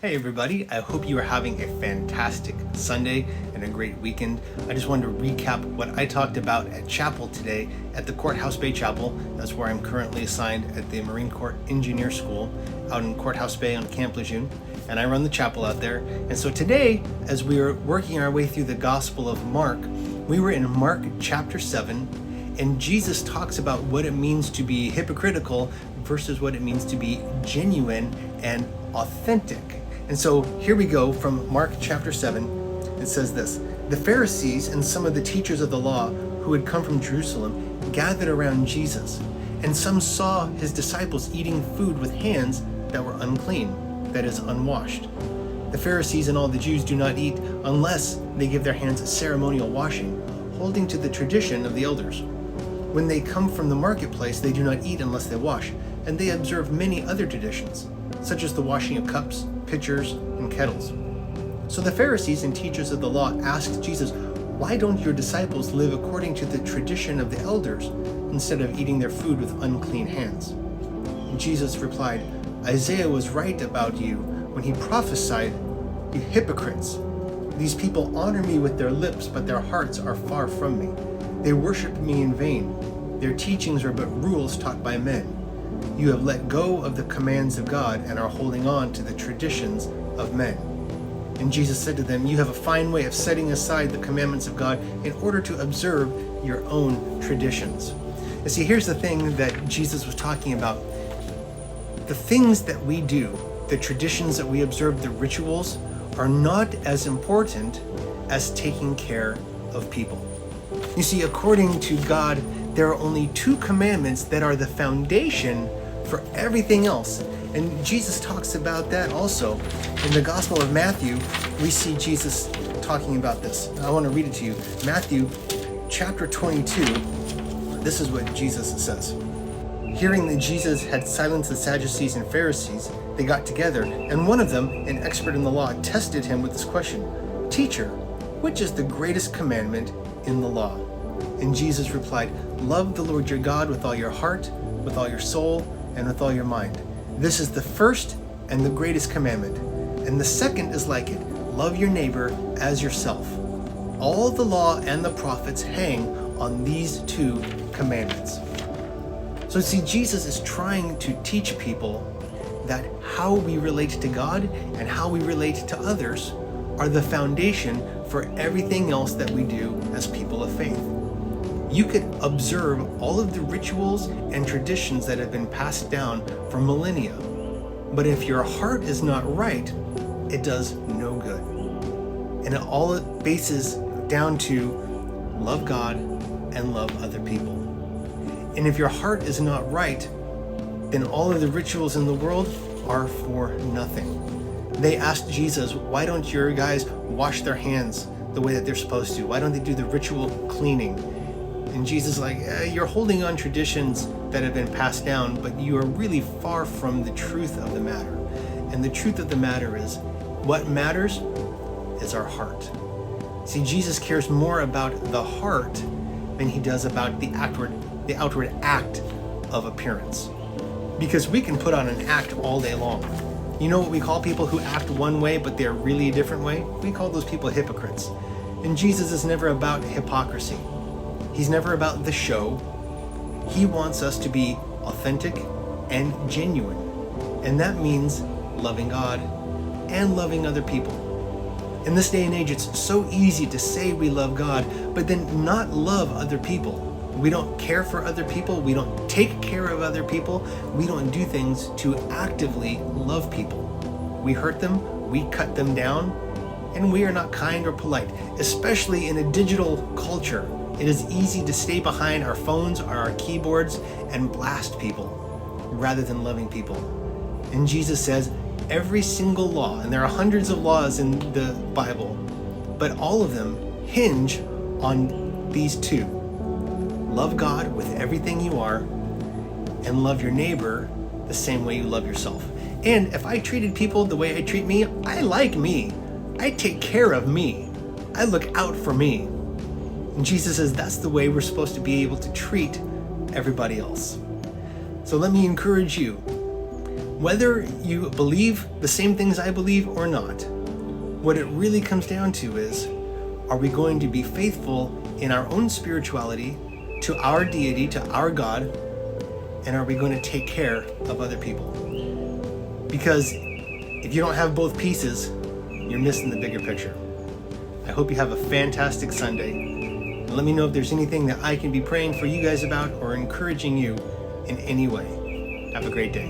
Hey everybody, I hope you are having a fantastic Sunday and a great weekend. I just wanted to recap what I talked about at chapel today at the Courthouse Bay Chapel. That's where I'm currently assigned at the Marine Corps Engineer School out in Courthouse Bay on Camp Lejeune, and I run the chapel out there. And so today, as we were working our way through the Gospel of Mark, we were in Mark chapter 7, and Jesus talks about what it means to be hypocritical versus what it means to be genuine and authentic. And so here we go from Mark chapter 7. It says this: the Pharisees and some of the teachers of the law who had come from Jerusalem gathered around Jesus, and some saw his disciples eating food with hands that were unclean, that is, unwashed. The Pharisees and all the Jews do not eat unless they give their hands a ceremonial washing, holding to the tradition of the elders. When they come from the marketplace, they do not eat unless they wash, and they observe many other traditions, such as the washing of cups, pitchers, and kettles. So the Pharisees and teachers of the law asked Jesus, "Why don't your disciples live according to the tradition of the elders instead of eating their food with unclean hands?" And Jesus replied, "Isaiah was right about you when he prophesied, 'You hypocrites! These people honor me with their lips, but their hearts are far from me. They worship me in vain. Their teachings are but rules taught by men. You have let go of the commands of God and are holding on to the traditions of men." And Jesus said to them, "You have a fine way of setting aside the commandments of God in order to observe your own traditions." And see, here's the thing that Jesus was talking about. The things that we do, the traditions that we observe, the rituals, are not as important as taking care of people. You see, according to God, there are only two commandments that are the foundation for everything else. And Jesus talks about that also. In the Gospel of Matthew, we see Jesus talking about this. I want to read it to you. Matthew chapter 22, this is what Jesus says. Hearing that Jesus had silenced the Sadducees and Pharisees, they got together, and one of them, an expert in the law, tested him with this question: "Teacher, which is the greatest commandment in the law?" And Jesus replied, "Love the Lord your God with all your heart, with all your soul, and with all your mind. This is the first and the greatest commandment. And the second is like it: love your neighbor as yourself. All the law and the prophets hang on these two commandments." So see, Jesus is trying to teach people that how we relate to God and how we relate to others are the foundation for everything else that we do as people of faith. You could observe all of the rituals and traditions that have been passed down for millennia, but if your heart is not right, it does no good. And it bases down to love God and love other people. And if your heart is not right, then all of the rituals in the world are for nothing. They asked Jesus, "Why don't your guys wash their hands the way that they're supposed to? Why don't they do the ritual cleaning?" And Jesus is like, "You're holding on traditions that have been passed down, but you are really far from the truth of the matter." And the truth of the matter is, what matters is our heart. See, Jesus cares more about the heart than he does about the outward act of appearance. Because we can put on an act all day long. You know what we call people who act one way, but they're really a different way? We call those people hypocrites. And Jesus is never about hypocrisy. He's never about the show. He wants us to be authentic and genuine. And that means loving God and loving other people. In this day and age, it's so easy to say we love God, but then not love other people. We don't care for other people. We don't take care of other people. We don't do things to actively love people. We hurt them, we cut them down, and we are not kind or polite, especially in a digital culture. It is easy to stay behind our phones or our keyboards and blast people rather than loving people. And Jesus says every single law, and there are hundreds of laws in the Bible, but all of them hinge on these two. Love God with everything you are, and love your neighbor the same way you love yourself. And if I treated people the way I treat me, I like me. I take care of me. I look out for me. And Jesus says that's the way we're supposed to be able to treat everybody else. So let me encourage you. Whether you believe the same things I believe or not, what it really comes down to is, are we going to be faithful in our own spirituality to our deity, to our God, and are we going to take care of other people? Because if you don't have both pieces, you're missing the bigger picture. I hope you have a fantastic Sunday. And let me know if there's anything that I can be praying for you guys about or encouraging you in any way. Have a great day.